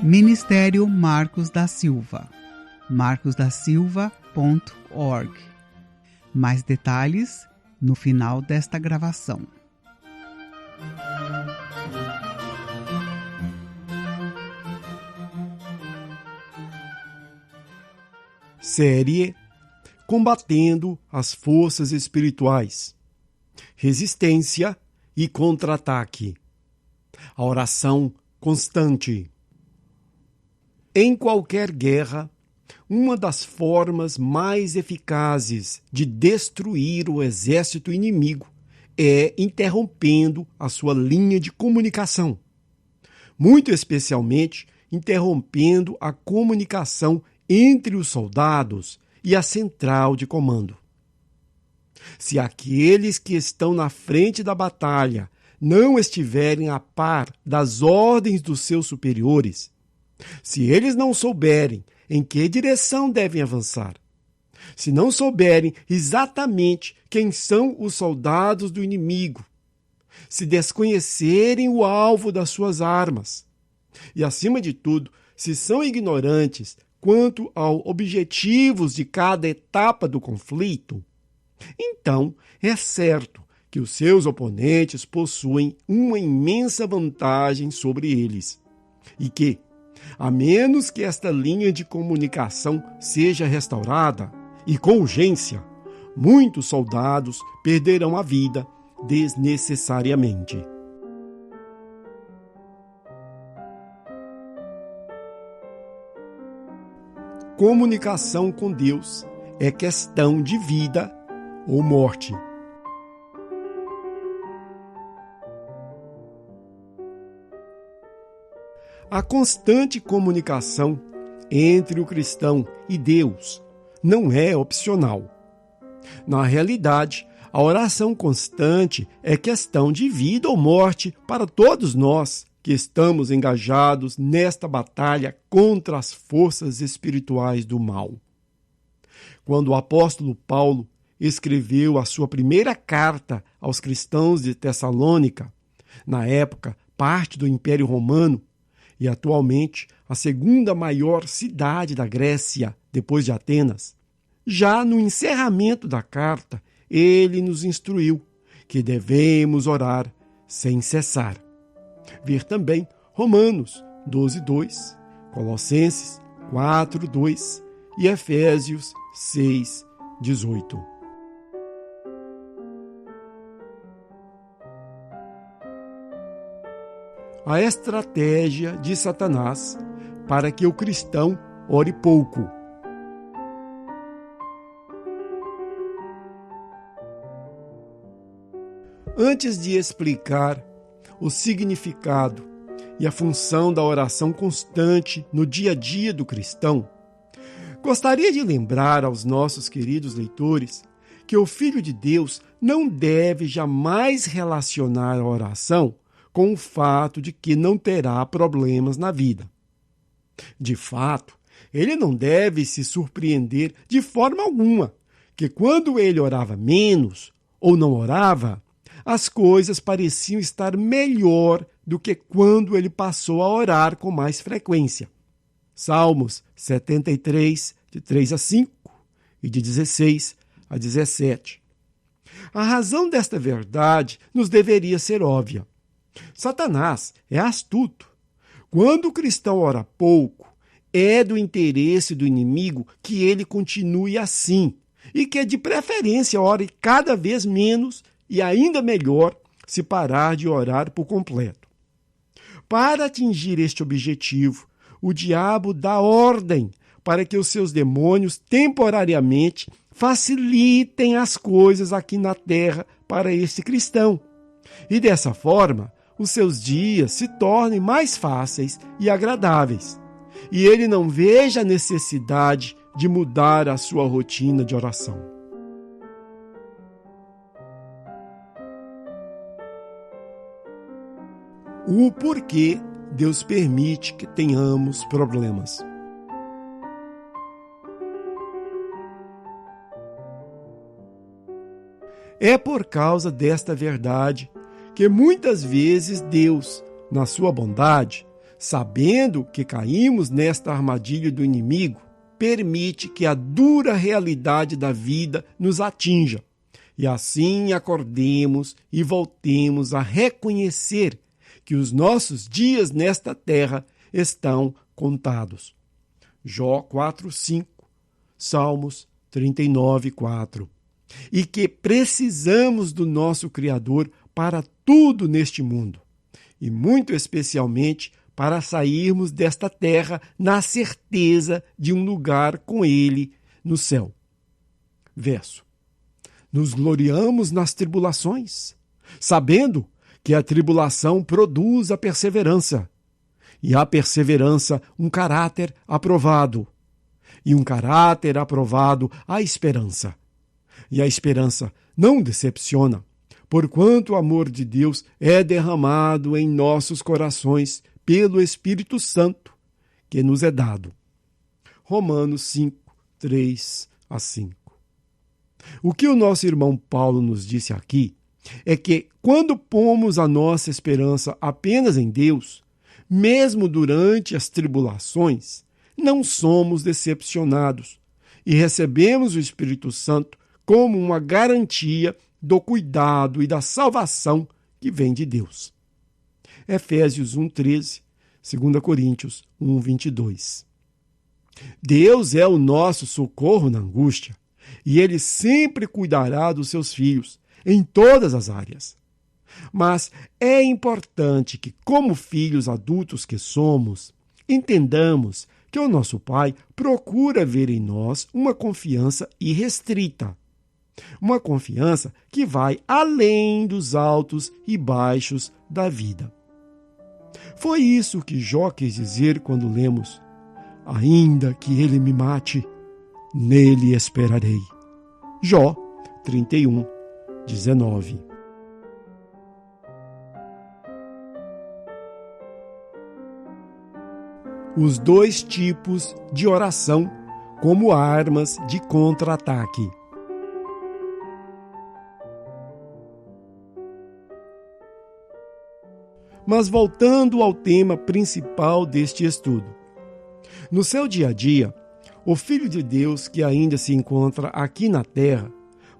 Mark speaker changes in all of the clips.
Speaker 1: Ministério Marcos da Silva, marcosdasilva.org. Mais detalhes no final desta gravação.
Speaker 2: Série Combatendo as Forças Espirituais, Resistência e Contra-ataque. A oração constante. Em qualquer guerra, uma das formas mais eficazes de destruir o exército inimigo é interrompendo a sua linha de comunicação. Muito especialmente, interrompendo a comunicação entre os soldados e a central de comando. Se aqueles que estão na frente da batalha não estiverem a par das ordens dos seus superiores, se eles não souberem em que direção devem avançar, se não souberem exatamente quem são os soldados do inimigo, se desconhecerem o alvo das suas armas e, acima de tudo, se são ignorantes quanto aos objetivos de cada etapa do conflito, então é certo que os seus oponentes possuem uma imensa vantagem sobre eles e que, a menos que esta linha de comunicação seja restaurada, e com urgência, muitos soldados perderão a vida desnecessariamente. Comunicação com Deus é questão de vida ou morte. A constante comunicação entre o cristão e Deus não é opcional. Na realidade, a oração constante é questão de vida ou morte para todos nós que estamos engajados nesta batalha contra as forças espirituais do mal. Quando o apóstolo Paulo escreveu a sua primeira carta aos cristãos de Tessalônica, na época parte do Império Romano, e atualmente a segunda maior cidade da Grécia, depois de Atenas, já no encerramento da carta, ele nos instruiu que devemos orar sem cessar. Ver também Romanos 12:2, Colossenses 4:2 e Efésios 6:18. A estratégia de Satanás para que o cristão ore pouco. Antes de explicar o significado e a função da oração constante no dia a dia do cristão, gostaria de lembrar aos nossos queridos leitores que o Filho de Deus não deve jamais relacionar a oração com o fato de que não terá problemas na vida. De fato, ele não deve se surpreender de forma alguma que quando ele orava menos ou não orava, as coisas pareciam estar melhor do que quando ele passou a orar com mais frequência. Salmos 73, de 3-5 e de 16-17. A razão desta verdade nos deveria ser óbvia. Satanás é astuto. Quando o cristão ora pouco, é do interesse do inimigo que ele continue assim e que, de preferência, ore cada vez menos e, ainda melhor, se parar de orar por completo. Para atingir este objetivo, o diabo dá ordem para que os seus demônios temporariamente facilitem as coisas aqui na terra para este cristão. E dessa forma, os seus dias se tornem mais fáceis e agradáveis, e ele não veja a necessidade de mudar a sua rotina de oração. O porquê Deus permite que tenhamos problemas. É por causa desta verdade que muitas vezes Deus, na sua bondade, sabendo que caímos nesta armadilha do inimigo, permite que a dura realidade da vida nos atinja e assim acordemos e voltemos a reconhecer que os nossos dias nesta terra estão contados. Jó 4:5, Salmos 39:4. E que precisamos do nosso Criador para tudo neste mundo, e muito especialmente para sairmos desta terra na certeza de um lugar com Ele no céu. Verso. Nos gloriamos nas tribulações, sabendo que a tribulação produz a perseverança, e a perseverança um caráter aprovado, e um caráter aprovado a esperança. E a esperança não decepciona, porquanto o amor de Deus é derramado em nossos corações pelo Espírito Santo, que nos é dado. Romanos 5:3-5. O que o nosso irmão Paulo nos disse aqui é que, quando pomos a nossa esperança apenas em Deus, mesmo durante as tribulações, não somos decepcionados e recebemos o Espírito Santo como uma garantia do cuidado e da salvação que vem de Deus. Efésios 1:13, 2 Coríntios 1:22. Deus é o nosso socorro na angústia, e Ele sempre cuidará dos seus filhos em todas as áreas. Mas é importante que, como filhos adultos que somos, entendamos que o nosso Pai procura ver em nós uma confiança irrestrita. Uma confiança que vai além dos altos e baixos da vida. Foi isso que Jó quis dizer quando lemos: ainda que ele me mate, nele esperarei. Jó 31:19. Os dois tipos de oração como armas de contra-ataque. Mas voltando ao tema principal deste estudo. No seu dia a dia, o Filho de Deus que ainda se encontra aqui na Terra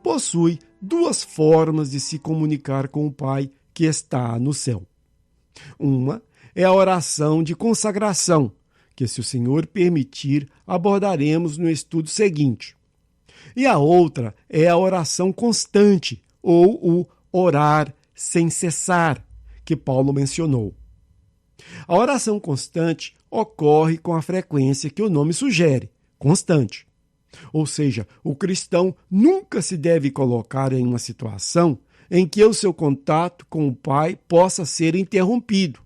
Speaker 2: possui duas formas de se comunicar com o Pai que está no céu. Uma é a oração de consagração, que, se o Senhor permitir, abordaremos no estudo seguinte. E a outra é a oração constante, ou o orar sem cessar, que Paulo mencionou. A oração constante ocorre com a frequência que o nome sugere, constante. Ou seja, o cristão nunca se deve colocar em uma situação em que o seu contato com o Pai possa ser interrompido,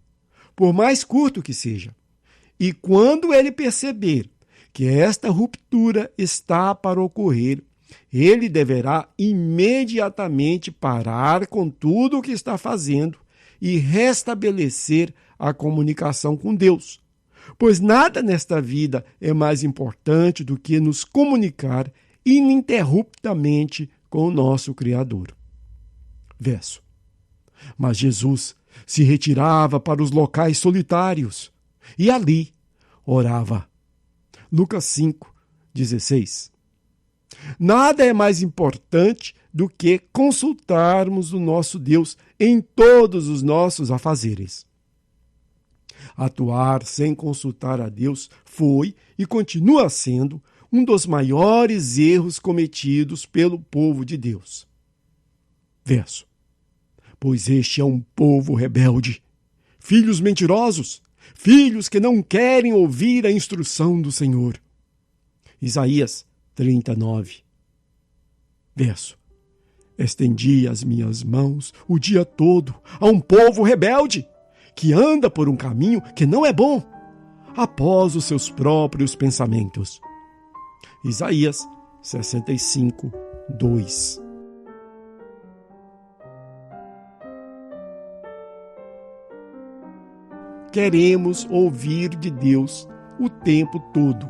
Speaker 2: por mais curto que seja. E quando ele perceber que esta ruptura está para ocorrer, ele deverá imediatamente parar com tudo o que está fazendo e restabelecer a comunicação com Deus. Pois nada nesta vida é mais importante do que nos comunicar ininterruptamente com o nosso Criador. Verso. Mas Jesus se retirava para os locais solitários e ali orava. Lucas 5:16. Nada é mais importante do que consultarmos o nosso Deus em todos os nossos afazeres. Atuar sem consultar a Deus foi e continua sendo um dos maiores erros cometidos pelo povo de Deus. Verso. Pois este é um povo rebelde, filhos mentirosos, filhos que não querem ouvir a instrução do Senhor. Isaías 39. Verso. Estendi as minhas mãos o dia todo a um povo rebelde, que anda por um caminho que não é bom, após os seus próprios pensamentos. Isaías 65:2. Queremos ouvir de Deus o tempo todo.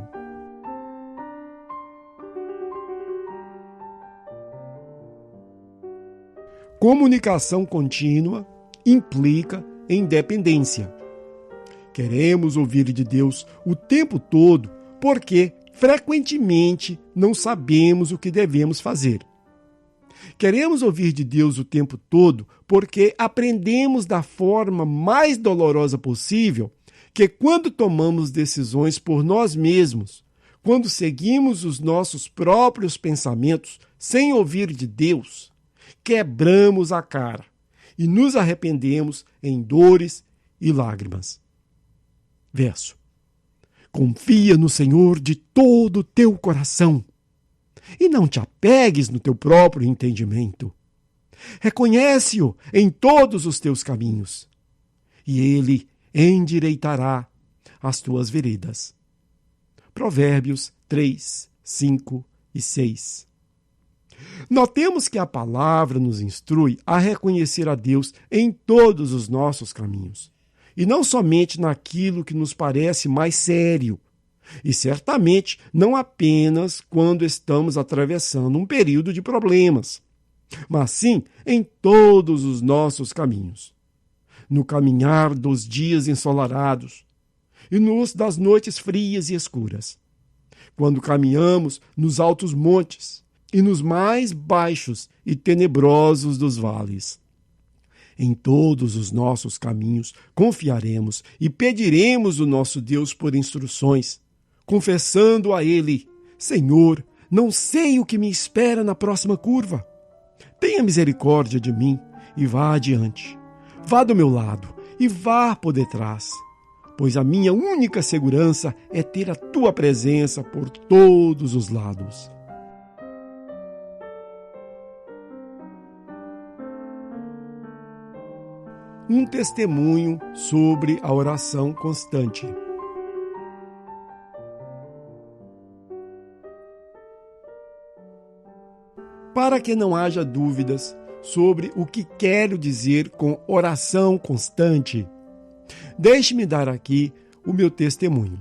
Speaker 2: Comunicação contínua implica em dependência. Queremos ouvir de Deus o tempo todo porque, frequentemente, não sabemos o que devemos fazer. Queremos ouvir de Deus o tempo todo porque aprendemos da forma mais dolorosa possível que quando tomamos decisões por nós mesmos, quando seguimos os nossos próprios pensamentos sem ouvir de Deus, quebramos a cara e nos arrependemos em dores e lágrimas. Verso. Confia no Senhor de todo o teu coração e não te apegues no teu próprio entendimento. Reconhece-o em todos os teus caminhos e ele endireitará as tuas veredas. Provérbios 3, 5 e 6. Notemos que a palavra nos instrui a reconhecer a Deus em todos os nossos caminhos, e não somente naquilo que nos parece mais sério, e certamente não apenas quando estamos atravessando um período de problemas, mas sim em todos os nossos caminhos. No caminhar dos dias ensolarados e das noites frias e escuras. Quando caminhamos nos altos montes e nos mais baixos e tenebrosos dos vales. Em todos os nossos caminhos confiaremos e pediremos o nosso Deus por instruções, confessando a Ele: Senhor, não sei o que me espera na próxima curva. Tenha misericórdia de mim e vá adiante. Vá do meu lado e vá por detrás, pois a minha única segurança é ter a tua presença por todos os lados. Um testemunho sobre a oração constante. Para que não haja dúvidas sobre o que quero dizer com oração constante, deixe-me dar aqui o meu testemunho.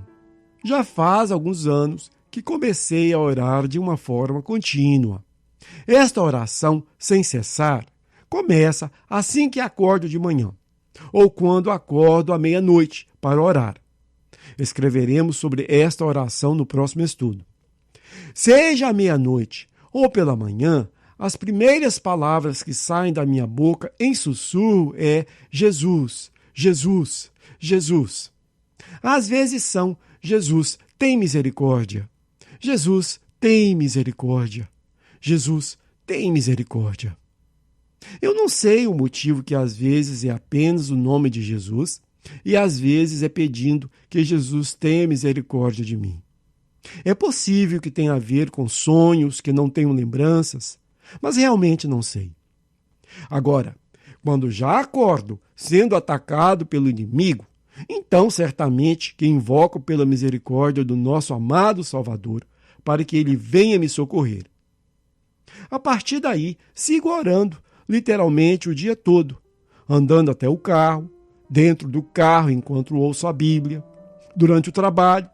Speaker 2: Já faz alguns anos que comecei a orar de uma forma contínua. Esta oração, sem cessar, começa assim que acordo de manhã, ou quando acordo à meia-noite para orar. Escreveremos sobre esta oração no próximo estudo. Seja à meia-noite ou pela manhã, as primeiras palavras que saem da minha boca em sussurro é Jesus, Jesus, Jesus. Às vezes são Jesus, tem misericórdia. Jesus, tem misericórdia. Jesus, tem misericórdia. Eu não sei o motivo que às vezes é apenas o nome de Jesus e às vezes é pedindo que Jesus tenha misericórdia de mim. É possível que tenha a ver com sonhos que não tenho lembranças, mas realmente não sei. Agora, quando já acordo sendo atacado pelo inimigo, então certamente que invoco pela misericórdia do nosso amado Salvador para que ele venha me socorrer. A partir daí, sigo orando literalmente o dia todo, andando até o carro, dentro do carro enquanto ouço a Bíblia, durante o trabalho,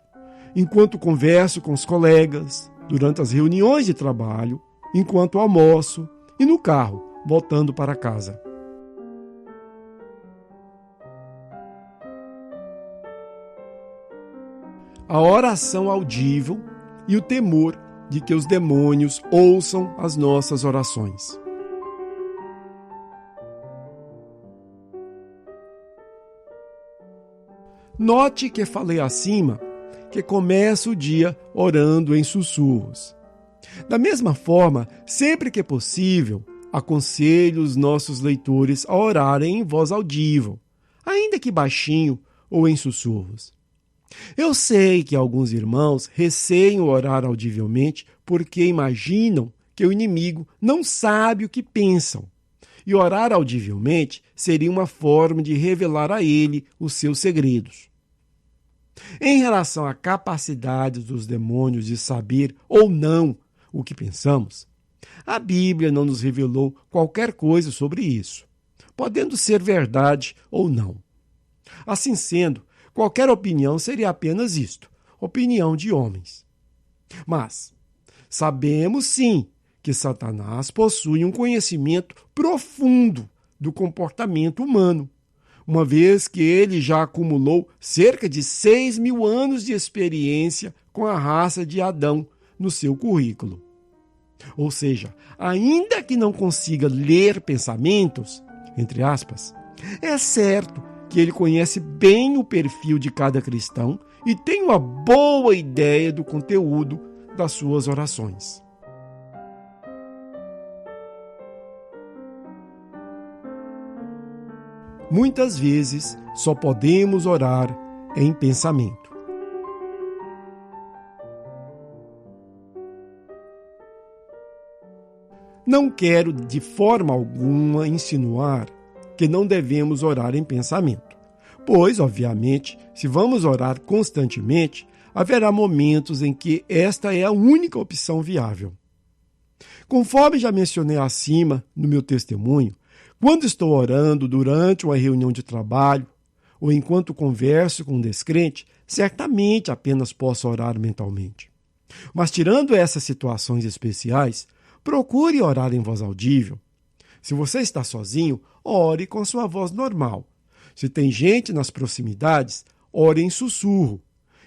Speaker 2: enquanto converso com os colegas, durante as reuniões de trabalho, enquanto almoço e no carro, voltando para casa. A oração audível e o temor de que os demônios ouçam as nossas orações. Note que falei acima que começa o dia orando em sussurros. Da mesma forma, sempre que possível, aconselho os nossos leitores a orarem em voz audível, ainda que baixinho ou em sussurros. Eu sei que alguns irmãos receiam orar audivelmente porque imaginam que o inimigo não sabe o que pensam, e orar audivelmente seria uma forma de revelar a ele os seus segredos. Em relação à capacidade dos demônios de saber ou não o que pensamos, a Bíblia não nos revelou qualquer coisa sobre isso, podendo ser verdade ou não. Assim sendo, qualquer opinião seria apenas isto, opinião de homens. Mas sabemos sim que Satanás possui um conhecimento profundo do comportamento humano, uma vez que ele já acumulou cerca de 6.000 anos de experiência com a raça de Adão no seu currículo. Ou seja, ainda que não consiga ler pensamentos, entre aspas, é certo que ele conhece bem o perfil de cada cristão e tem uma boa ideia do conteúdo das suas orações. Muitas vezes só podemos orar em pensamento. Não quero de forma alguma insinuar que não devemos orar em pensamento, pois, obviamente, se vamos orar constantemente, haverá momentos em que esta é a única opção viável. Conforme já mencionei acima no meu testemunho, quando estou orando durante uma reunião de trabalho ou enquanto converso com um descrente, certamente apenas posso orar mentalmente. Mas tirando essas situações especiais, procure orar em voz audível. Se você está sozinho, ore com sua voz normal. Se tem gente nas proximidades, ore em sussurro.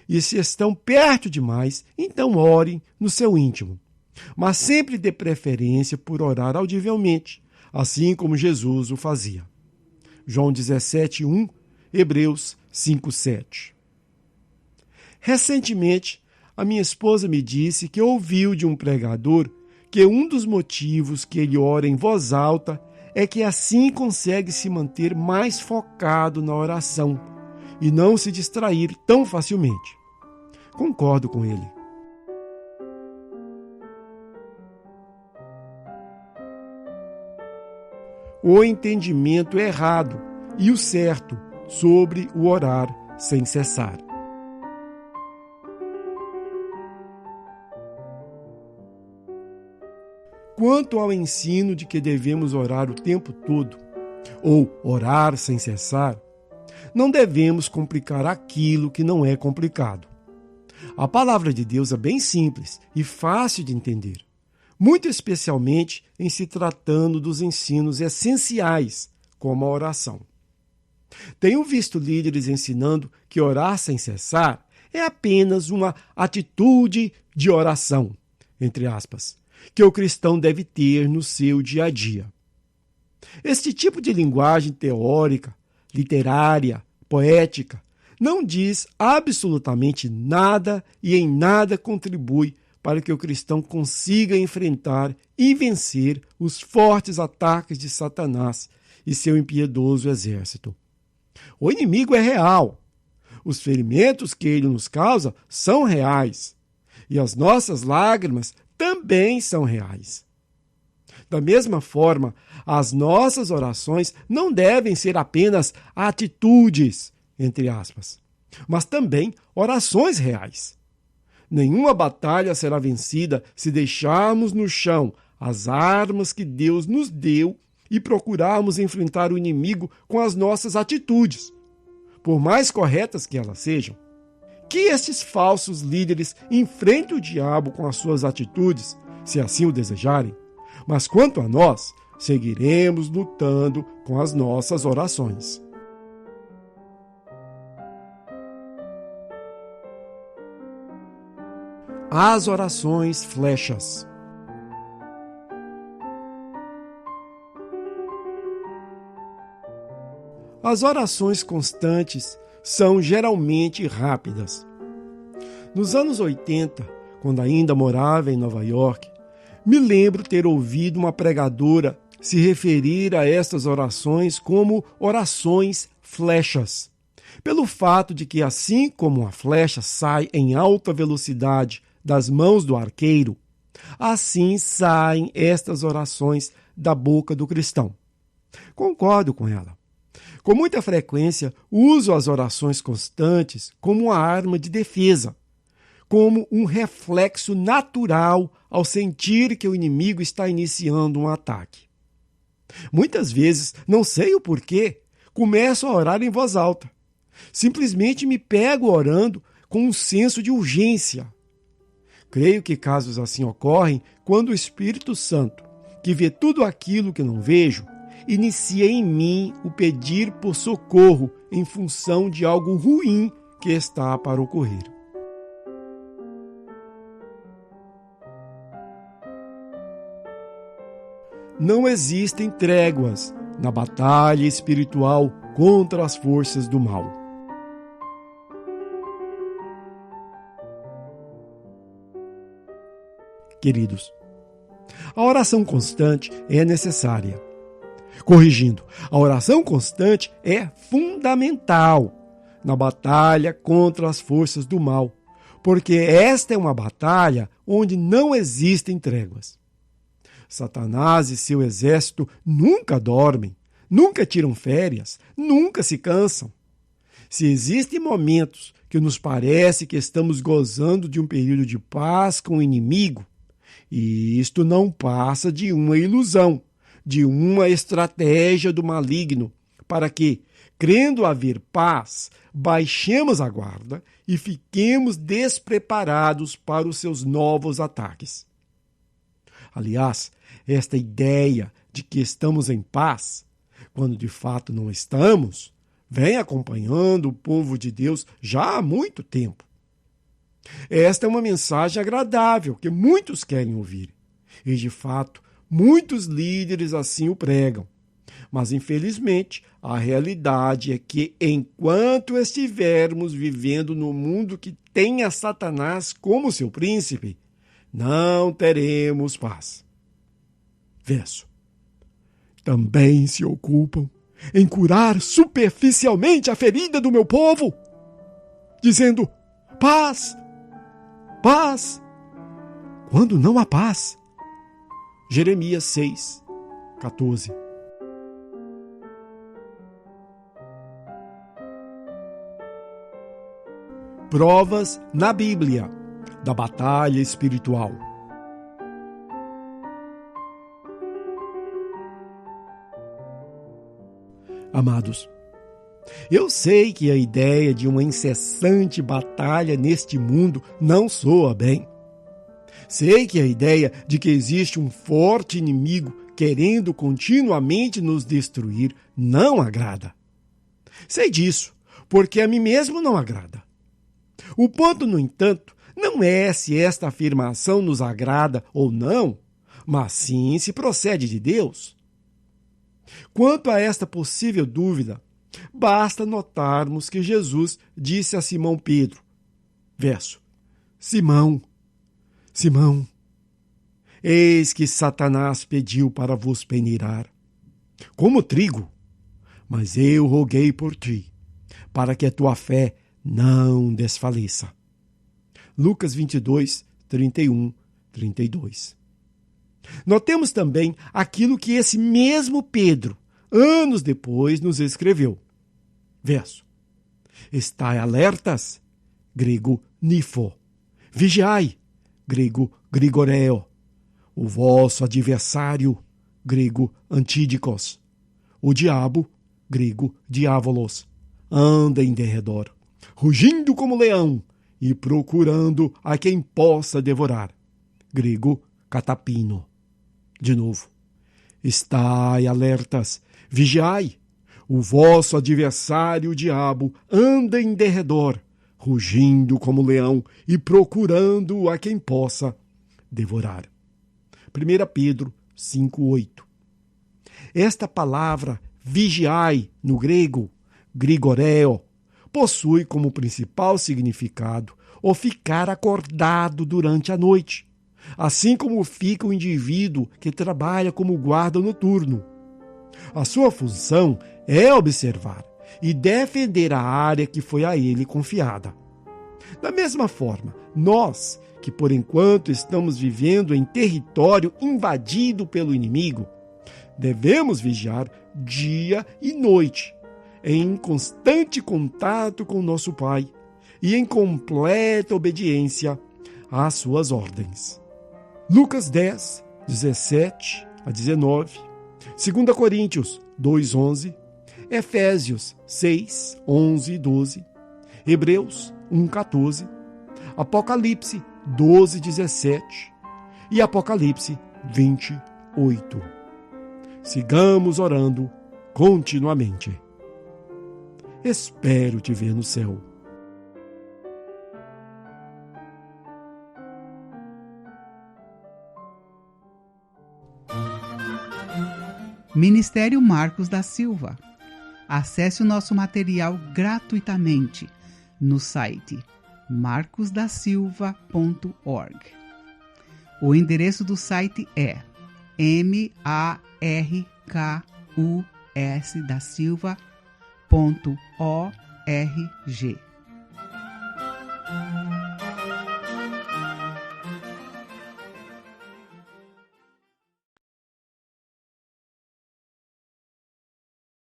Speaker 2: E se estão perto demais, então orem no seu íntimo. Mas sempre dê preferência por orar audivelmente, assim como Jesus o fazia. João 17:1, Hebreus 5:7. Recentemente, a minha esposa me disse que ouviu de um pregador que um dos motivos que ele ora em voz alta é que assim consegue se manter mais focado na oração e não se distrair tão facilmente. Concordo com ele. O entendimento errado e o certo sobre o orar sem cessar. Quanto ao ensino de que devemos orar o tempo todo, ou orar sem cessar, não devemos complicar aquilo que não é complicado. A palavra de Deus é bem simples e fácil de entender, muito especialmente em se tratando dos ensinos essenciais, como a oração. Tenho visto líderes ensinando que orar sem cessar é apenas uma atitude de oração, entre aspas, que o cristão deve ter no seu dia a dia. Este tipo de linguagem teórica, literária, poética, não diz absolutamente nada e em nada contribui para que o cristão consiga enfrentar e vencer os fortes ataques de Satanás e seu impiedoso exército. O inimigo é real. Os ferimentos que ele nos causa são reais. E as nossas lágrimas também são reais. Da mesma forma, as nossas orações não devem ser apenas atitudes, entre aspas, mas também orações reais. Nenhuma batalha será vencida se deixarmos no chão as armas que Deus nos deu e procurarmos enfrentar o inimigo com as nossas atitudes, por mais corretas que elas sejam. Que estes falsos líderes enfrentem o diabo com as suas atitudes, se assim o desejarem, mas quanto a nós, seguiremos lutando com as nossas orações. As orações flechas. As orações constantes são geralmente rápidas. Nos anos 80, quando ainda morava em Nova York, me lembro ter ouvido uma pregadora se referir a estas orações como orações flechas, pelo fato de que, assim como a flecha sai em alta velocidade das mãos do arqueiro, assim saem estas orações da boca do cristão. Concordo com ela. Com muita frequência, uso as orações constantes como uma arma de defesa, como um reflexo natural ao sentir que o inimigo está iniciando um ataque. Muitas vezes, não sei o porquê, começo a orar em voz alta. Simplesmente me pego orando com um senso de urgência. Creio que casos assim ocorrem quando o Espírito Santo, que vê tudo aquilo que não vejo, inicia em mim o pedir por socorro em função de algo ruim que está para ocorrer. Não existem tréguas na batalha espiritual contra as forças do mal. Queridos, a oração constante é necessária. Corrigindo, a oração constante é fundamental na batalha contra as forças do mal, porque esta é uma batalha onde não existem tréguas. Satanás e seu exército nunca dormem, nunca tiram férias, nunca se cansam. Se existem momentos que nos parece que estamos gozando de um período de paz com o inimigo, e isto não passa de uma ilusão, de uma estratégia do maligno, para que, crendo haver paz, baixemos a guarda e fiquemos despreparados para os seus novos ataques. Aliás, esta ideia de que estamos em paz, quando de fato não estamos, vem acompanhando o povo de Deus já há muito tempo. Esta é uma mensagem agradável que muitos querem ouvir. E, de fato, muitos líderes assim o pregam. Mas, infelizmente, a realidade é que, enquanto estivermos vivendo no mundo que tem a Satanás como seu príncipe, não teremos paz. Verso. Também se ocupam em curar superficialmente a ferida do meu povo, dizendo: paz, paz, quando não há paz. Jeremias 6, 14. Provas na Bíblia da batalha espiritual. Amados, eu sei que a ideia de uma incessante batalha neste mundo não soa bem. Sei que a ideia de que existe um forte inimigo querendo continuamente nos destruir não agrada. Sei disso, porque a mim mesmo não agrada. O ponto, no entanto, não é se esta afirmação nos agrada ou não, mas sim se procede de Deus. Quanto a esta possível dúvida, basta notarmos que Jesus disse a Simão Pedro, verso: Simão, Simão, eis que Satanás pediu para vos peneirar, como trigo, mas eu roguei por ti, para que a tua fé não desfaleça. Lucas 22, 31, 32. Notemos também aquilo que esse mesmo Pedro, anos depois, nos escreveu. Verso: Estai alertas, grego nifo, vigiai, grego grigoreo, o vosso adversário, grego antídicos, o diabo, grego diávolos, anda em derredor, rugindo como leão e procurando a quem possa devorar, grego catapino. De novo, estai alertas, vigiai, o vosso adversário, o diabo, anda em derredor, rugindo como leão e procurando a quem possa devorar. 1 Pedro 5,8. Esta palavra vigiai, no grego, grigoreo, possui como principal significado o ficar acordado durante a noite, assim como fica o indivíduo que trabalha como guarda noturno. A sua função é observar e defender a área que foi a ele confiada. Da mesma forma, nós, que por enquanto estamos vivendo em território invadido pelo inimigo, devemos vigiar dia e noite, em constante contato com nosso Pai e em completa obediência às suas ordens. Lucas 10, 17 a 19, 2 Coríntios 2, 11, Efésios 6, 11 e 12, Hebreus 1, 14, Apocalipse 12, 17 e Apocalipse 28. Sigamos orando continuamente. Espero te ver no céu.
Speaker 1: Ministério Marcos da Silva. Acesse o nosso material gratuitamente no site marcosdasilva.org. O endereço do site é markusdasilva.org.